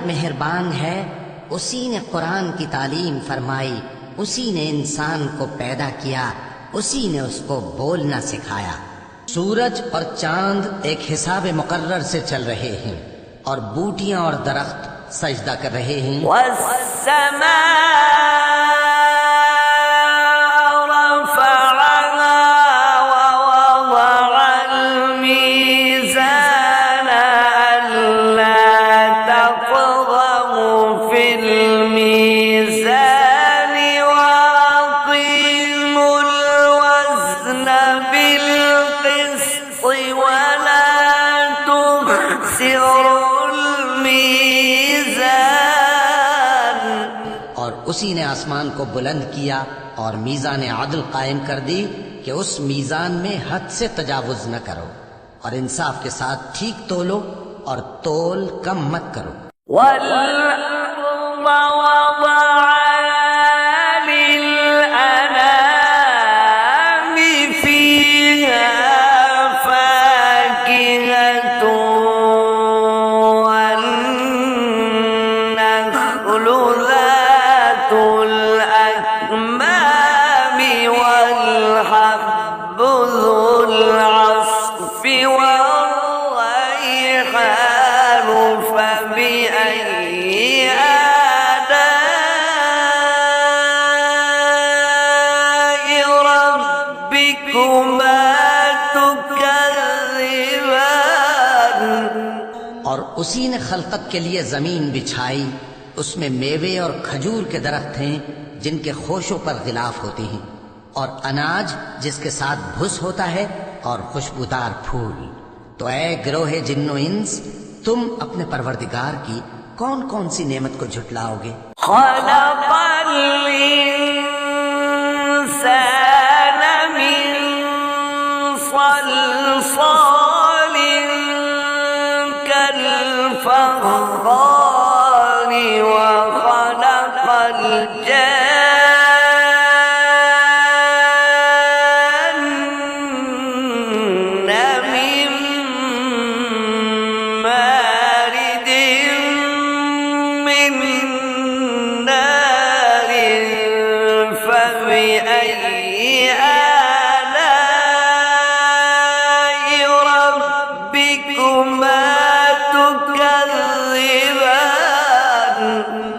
मेहरबान है, उसी ने कुरान की तालीम फरमाई, उसी ने इंसान को पैदा किया, उसी ने उसको बोलना सिखाया। सूरज और चांद एक हिसाब मुकर्रर से चल रहे हैं और बूटियां और दरख्त सजदा कर रहे हैं। और उसी ने आसमान को बुलंद किया और मीज़ान अदल कायम कर दी कि उस मीज़ान में हद से तजावुज न करो और इंसाफ के साथ ठीक तोलो और तोल कम मत करो। और उसी ने खलकत के लिए जमीन बिछाई, उसमें मेवे और खजूर के दरख्त हैं जिनके खोशों पर गिलाफ होती हैं, और अनाज जिसके साथ भुस होता है और खुशबूदार फूल। तो ऐ गिरोहे जिन्नो इंस, तुम अपने परवरदिगार की कौन कौन सी नेमत को झुटलाओगे?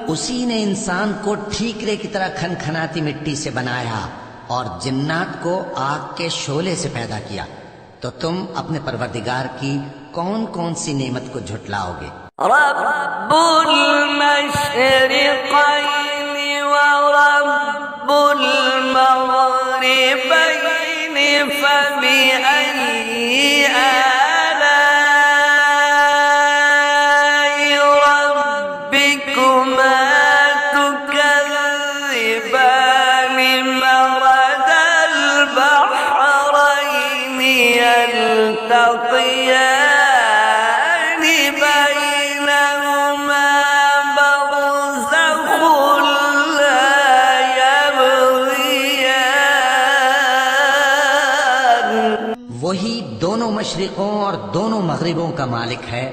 उसी ने इंसान को ठीकरे की तरह खनखनाती मिट्टी से बनाया और जिन्नात को आग के शोले से पैदा किया। तो तुम अपने परवरदिगार की कौन कौन सी नेमत को झुटलाओगे? रब्बुल मशरिक़ैनि व रब्बुल मग़रिबैनि फ़बिअय्यि आलाइ रब्बिकुमा तुकज़्ज़िबान मरजल बहरैनि यल्तक़ियान वही दोनों मशरिकों और दोनों मगरिबों का मालिक है।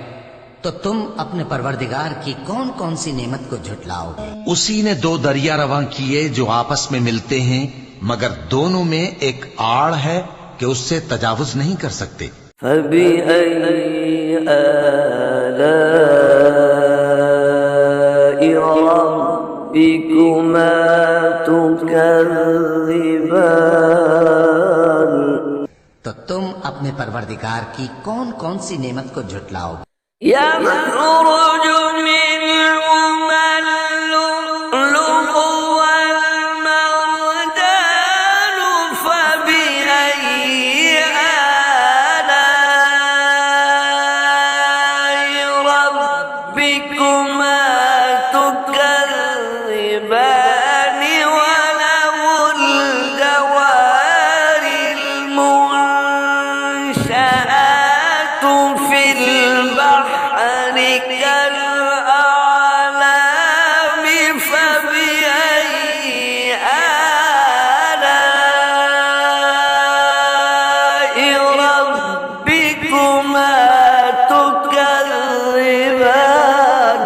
तो तुम अपने परवरदिगार की कौन कौन सी नेमत को झुटलाओगे? उसी ने दो दरिया रवां किए जो आपस में मिलते हैं, मगर दोनों में एक आड़ है कि उससे तजावुज नहीं कर सकते। फ़बिअय्यि आलाइ रब्बिकुमा तुकज़्ज़िबान। तो तुम अपने परवरदिगार की कौन कौन सी नेमत को झुटलाओगे? यख़रुजु मिनहुमल लुअ्लुअु वल मरजानु फ़बिअय्यि البحر كالأعلام فبأي آلاء ربكما تكذبان।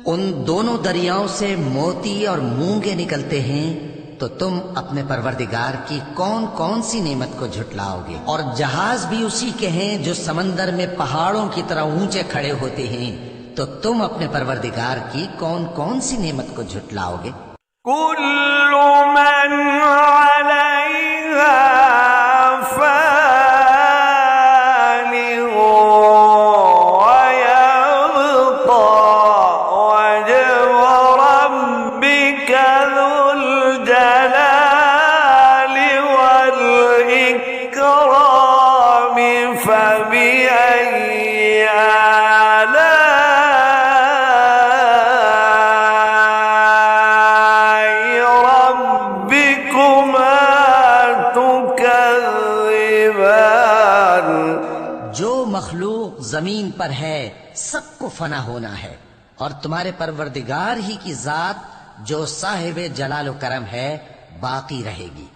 उन दोनों दरियाओं से मोती और मूंगे निकलते हैं, तो तुम अपने परवरदिगार की कौन कौन सी नेमत को झुटलाओगे। और जहाज भी उसी के हैं जो समंदर में पहाड़ों की तरह ऊंचे खड़े होते हैं, तो तुम अपने परवरदिगार की कौन कौन सी नेमत को झुटलाओगे। कुल्लु मन अलैहा फ़ानि वयब्क़ा वज्हु रब्बिका ज़ुल जलालि वल इक्राम फ़बिअय्यि आलाइ रब्बिकुमा तुकज़्ज़िबान। जो मखलूक जमीन पर है सबको फना होना है, और तुम्हारे परवरदिगार ही की जात जो साहिब जलाल करम है बाकी रहेगी।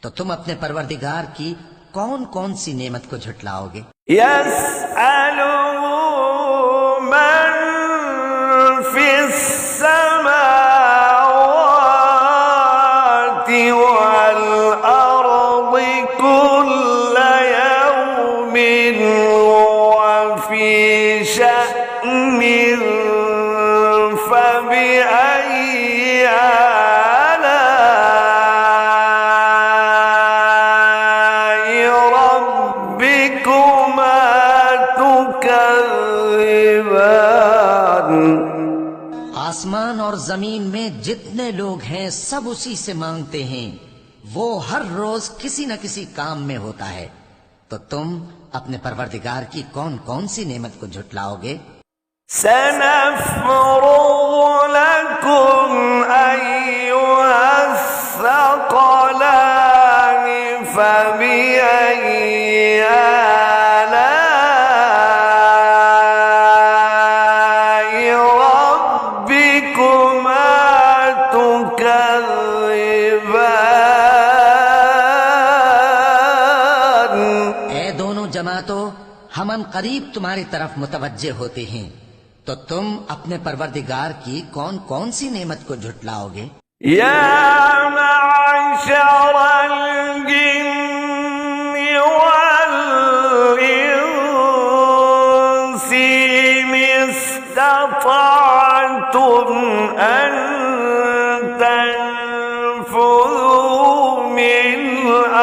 तो तुम अपने परवरदिगार की कौन कौन सी नेमत को झुटलाओगे। यस्अलुहु मन फिस समावाति वल अर्दि कुल्ल यौमिन वफी शअनिन फबिअय्यि आलाइ रब्बिकुमा तुकज़्ज़िबान। आसमान और जमीन में जितने लोग हैं सब उसी से मांगते हैं, वो हर रोज किसी न किसी काम में होता है। तो तुम अपने परवरदिगार की कौन कौन सी नेमत को झुटलाओगे। सनफ़्रुग़ु लकुम अय्युहस्सक़लानि फबिअय्यि आलाइ रब्बिकुमा तुकज़्ज़िबान। ए दोनों जमातों, हमन करीब तुम्हारी तरफ मुतवज्जे होते हैं, तो तुम अपने परवरदिगार की कौन कौन सी नेमत को झुटलाओगे। या मअशरल जिन्नि वल इंसी इस्ततअतुम अन तनफुज़ू मिन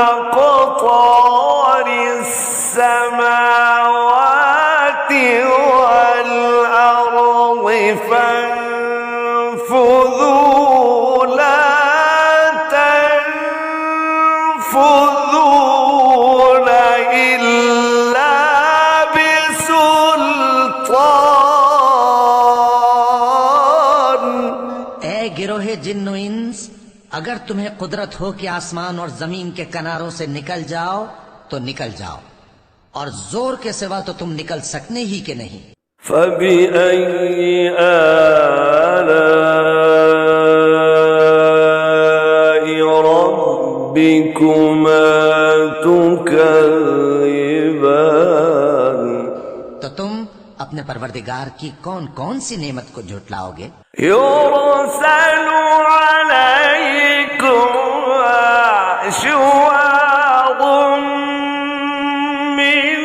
अक़तारिस समावाति वल अर्दि फन्फुज़ू ला तनफुज़ून इल्ला बिसुल्तान। ए गिरोहे जिन्नो इंस, अगर तुम्हें कुदरत हो कि आसमान और जमीन के किनारों से निकल जाओ तो निकल जाओ, और जोर के सिवा तो तुम निकल सकने ही के नहीं। फबिअय्यि आलाइ रब्बिकुमा तुकज़्ज़िबान। तो तुम अपने परवरदिगार की कौन कौन सी नेमत को झुटलाओगे। युरसलु अलैकुम शुवाज़ुम मिन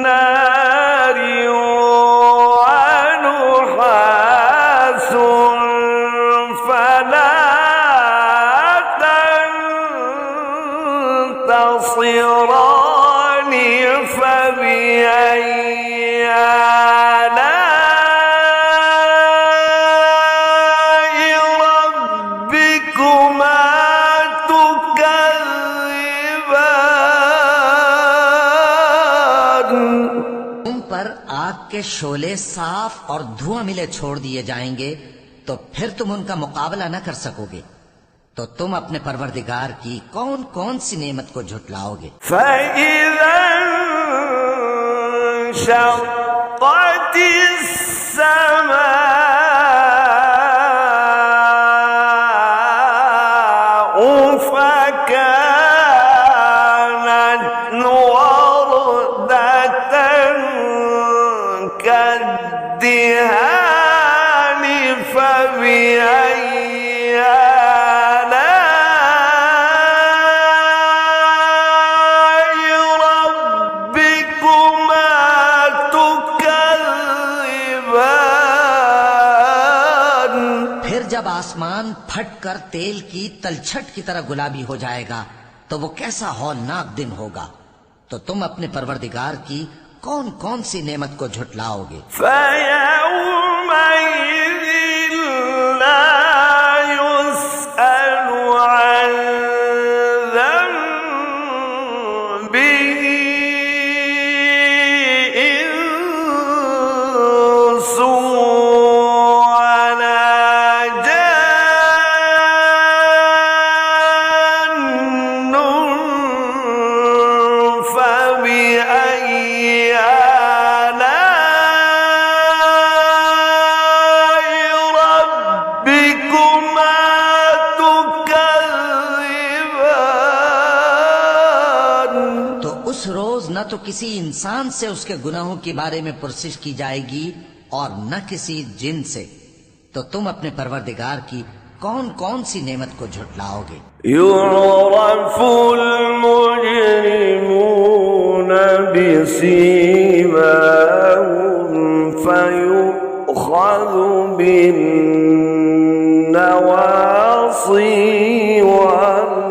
नारि व नुहासुन फला तंतसिरान फबिअय्यि आलाइ रब्बिकुमा तुकज़्ज़िबान। तुम पर आग के शोले साफ और धुआं मिले छोड़ दिए जाएंगे, तो फिर तुम उनका मुकाबला न कर सकोगे। तो तुम अपने परवरदिगार की कौन कौन सी नेमत को झुटलाओगे। फ़इज़ा وانشقت السماء فكانت وردة كالدهان فبأي آلاء ربكما تكذبان। फिर जब आसमान फट कर तेल की तलछट की तरह गुलाबी हो जाएगा तो वो कैसा हौलनाक दिन होगा। तो तुम अपने परवरदिगार की कौन कौन सी नेमत को झुटलाओगे। فيومئذ لا يسأل عن ذنبه إنس ولا جان فبأي آلاء ربكما تكذبان। तो उस रोज न तो किसी इंसान से उसके गुनाहों के बारे में पुरसिश की जाएगी और न किसी जिन से। तो तुम अपने परवरदिगार की कौन कौन सी नेमत को झुटलाओगे। يعرف المجرمون بسيماهم فيؤخذ بالنواصي والأقدام।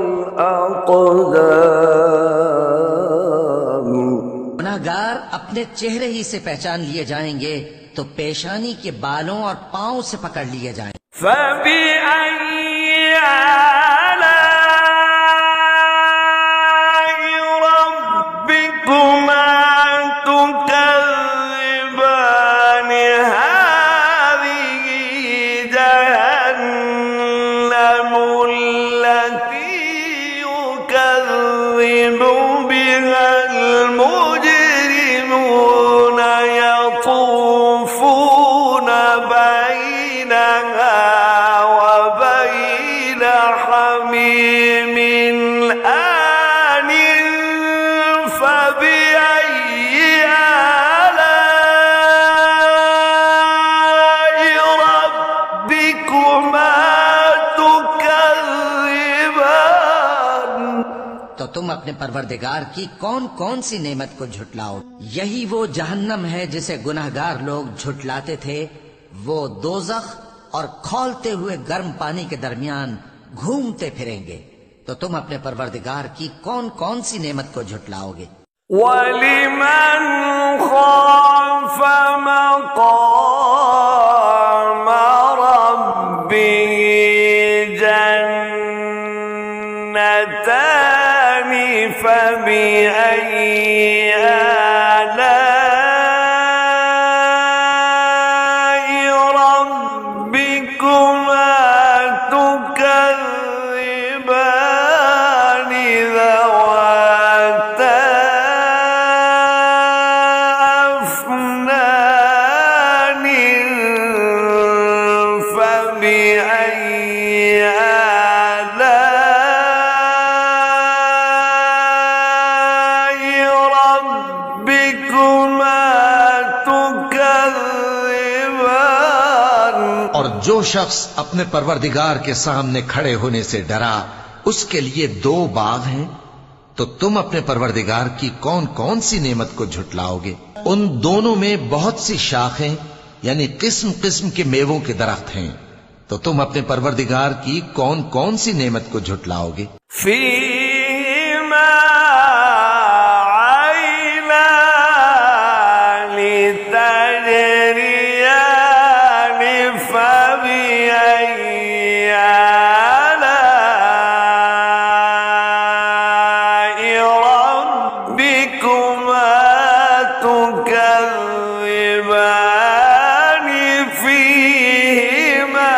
गुनाहगार अपने चेहरे ही से पहचान लिए जाएंगे तो पेशानी के बालों और पांव से पकड़ लिए जाएंगे। فبأي آلاء ربكما تكذبان؟ هذه جهنم التي يكذب بها المجرمون يطوفون بينها وبين حميم آن فبأي آلاء ربكما تكذبان। तो तुम अपने परवरदिगार की कौन कौन सी नेमत को झुटलाओ। यही वो जहन्नम है जिसे गुनाहगार लोग झुटलाते थे। वो दोजख और खौलते हुए गर्म पानी के दरमियान घूमते फिरेंगे। तो तुम अपने परवरदिगार की कौन कौन सी नेमत को झुटलाओगे। ولمن خاف مقام ربه جنتان فبأي آلاء ربكما تكذبان؟ ذواتا أفنان فبأي آلاء ربكما تكذبان؟ और जो शख्स अपने परवरदिगार के सामने खड़े होने से डरा उसके लिए दो बाग हैं। तो तुम अपने परवरदिगार की कौन कौन सी नेमत को झुटलाओगे। उन दोनों में बहुत सी शाखें यानी किस्म किस्म के मेवों के दरख्त हैं। तो तुम अपने परवरदिगार की कौन कौन सी नेमत को झुटलाओगे। فيهما عينان تجريان فبأي آلاء ربكما تكذبان؟ فيهما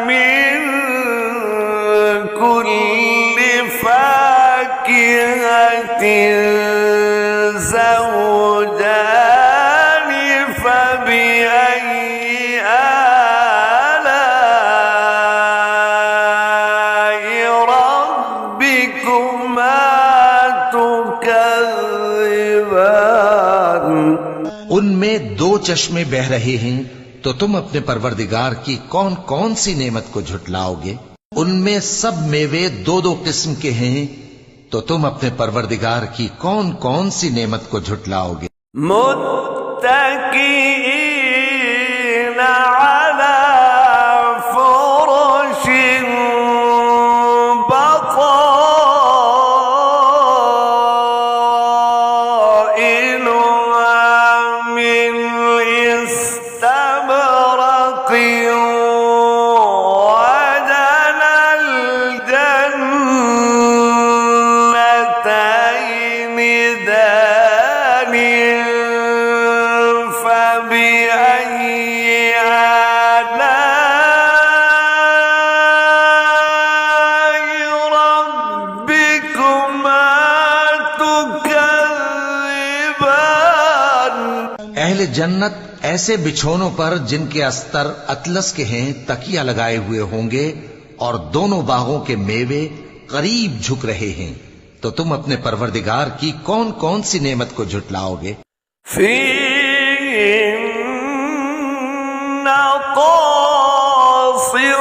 من كل فاكهة زوجان उनमें 2 चश्मे बह रहे हैं, तो तुम अपने परवरदिगार की कौन कौन सी नेमत को झुटलाओगे? उनमें सब मेवे 2-2 किस्म के हैं, तो तुम अपने परवरदिगार की कौन कौन सी नेमत को झुटलाओगे? मुत्तकीन अला फुरुशिन बताइनुहा मिन इस्तबरक़िन वजनल जन्नतैनि दानिन फबिअय्यि आलाइ रब्बिकुमा तुकज़्ज़िबान। अहले जन्नत ऐसे बिछोनों पर जिनके अस्तर अतलस के हैं तकिया लगाए हुए होंगे और दोनों बागों के मेवे करीब झुक रहे हैं, तो तुम अपने परवरदिगार की कौन कौन सी नेमत को झुटलाओगे? फ़ीहिन्ना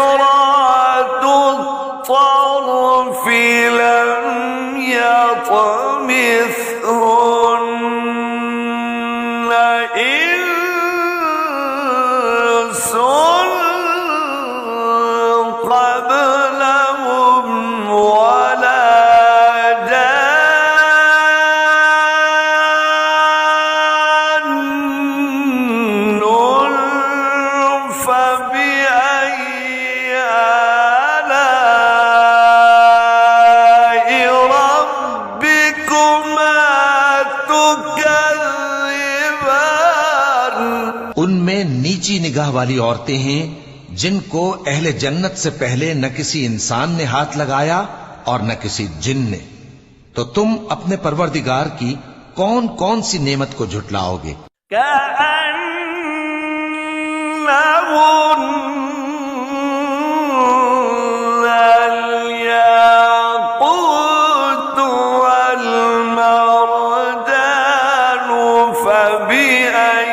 क़ासिरातु त्तर्फ़ि लम यत्मिथहुन्ना इंसुन क़ब्लहुम वला जान्नुन फबिअय्यि आलाइ रब्बिकुमा तुकज़्ज़िबान। उनमें नीची निगाह वाली औरतें हैं जिनको अहले जन्नत से पहले न किसी इंसान ने हाथ लगाया और न किसी जिन ने, तो तुम अपने परवरदिगार की कौन कौन सी नेमत को झुटलाओगे? كأنهن الياقوت والمرجان فبأي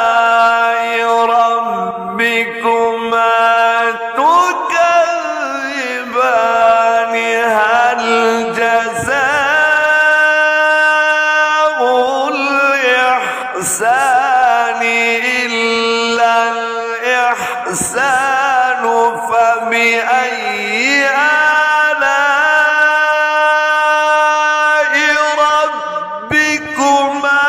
آلاء ربكما تكذبان هل جزاء الإحسان إلا الإحسان فبأي آلاء ربكما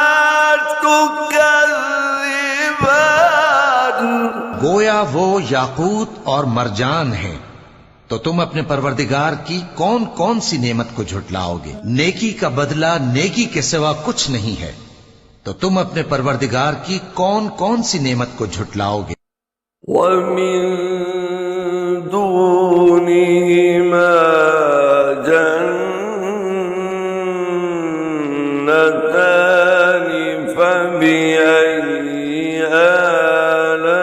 تكذبان। गोया वो याकूत और मरजान हैं, तो तुम अपने परवरदिगार की कौन कौन सी नेमत को झुटलाओगे? नेकी का बदला नेकी के सिवा कुछ नहीं है, तो तुम अपने परवरदिगार की कौन कौन सी नेमत को झुटलाओगे? ومن دونهما جنتان فبأي آلاء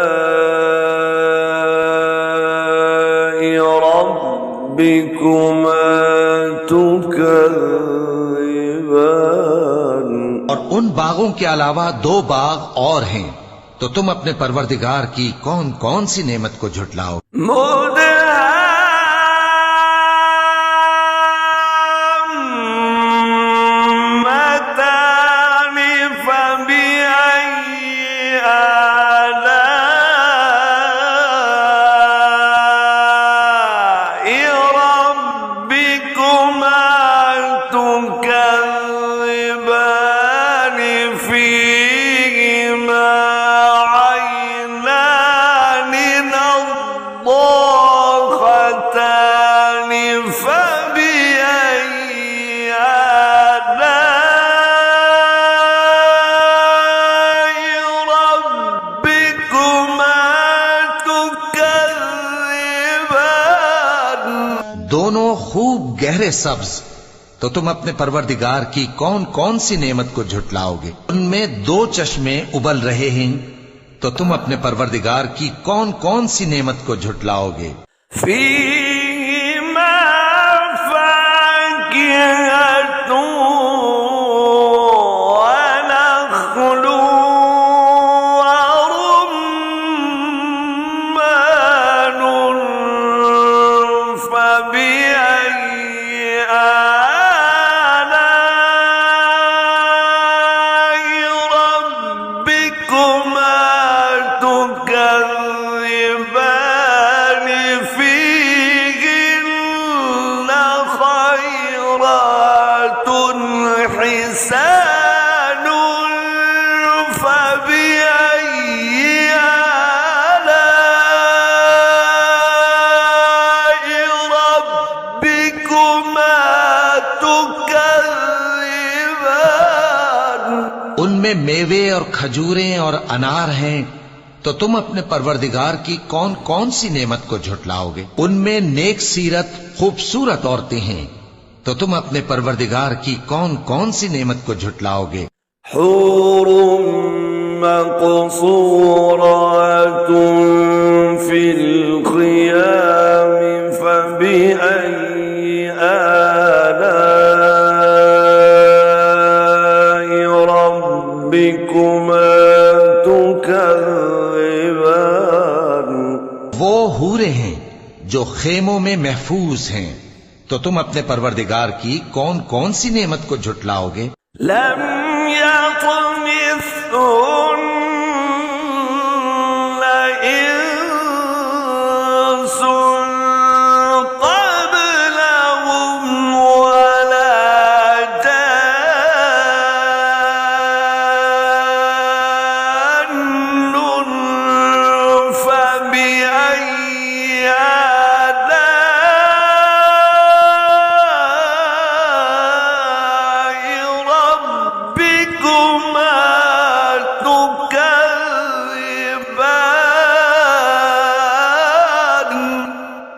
ربكما تكذبان। और उन बागों के अलावा 2 बाग और हैं, तो तुम अपने परवरदिगार की कौन कौन सी नेमत को झुटलाओगे? مدهامتان فبأي آلاء ربكما تكذبان فيهما عينان نضاختان فبأي آلاء ربكما تكذبان। दोनों खूब गहरे सब्ज, तो तुम अपने परवरदिगार की कौन कौन सी नेमत को झुटलाओगे? उनमें 2 चश्मे उबल रहे हैं, तो तुम अपने परवरदिगार की कौन कौन सी नेमत को झुटलाओगे? فيهما فاكهة उनमें मेवे और खजूरें और अनार हैं, तो तुम अपने परवरदिगार की कौन कौन सी नेमत को झुटलाओगे? उनमें नेक सीरत खूबसूरत औरतें हैं, तो तुम अपने परवरदिगार की कौन कौन सी नेमत को झुटलाओगे? हूरुम मक़सूरातुन फिल ख़ियाम फ़बिअय्यि आलाइ रब्बिकुमा तुकज़्ज़िबान। वो हूरे हैं जो खेमों में महफूज हैं, तो तुम अपने परवरदिगार की कौन कौन सी नेमत को झुटलाओगे? लम यत्मिथहुन्न इंसुन क़ब्लहुम वला जान्नुन फ़बिअय्यि आलाइ रब्बिकुमा तुकज़्ज़िबान।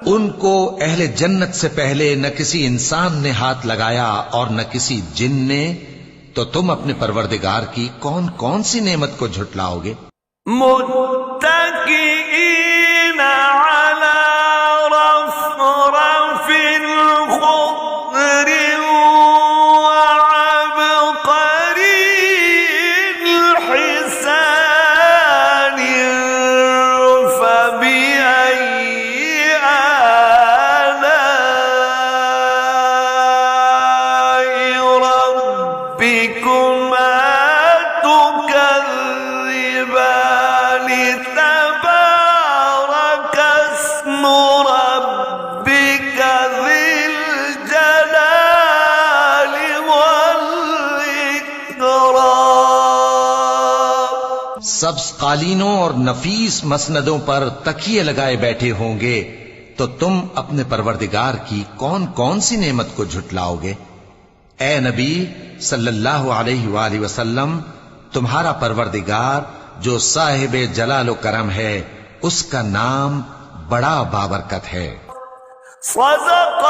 उनको अहले जन्नत से पहले न किसी इंसान ने हाथ लगाया और न किसी जिन ने, तो तुम अपने परवरदिगार की कौन कौन सी नेमत को झुटलाओगे? मुत्तकीईना अला रफ़रफ़िन ख़ुद्रिन व अबक़रिन हिसानिन फ़बिअय्यि आलाइ रब्बिकुमा तुकज़्ज़िबान। तबारक अस्मु रब्बिक ज़िल जलालि वल इकराम। सब्ज कालीनों और नफीस मसनदों पर तकिए लगाए बैठे होंगे, तो तुम अपने परवरदिगार की कौन कौन सी नेमत को झुटलाओगे? ए नबी सल्लल्लाहु अलैहि वसल्लम, तुम्हारा परवरदिगार जो साहिबे जलाल करम है, उसका नाम बड़ा बाबरकत है। सदक़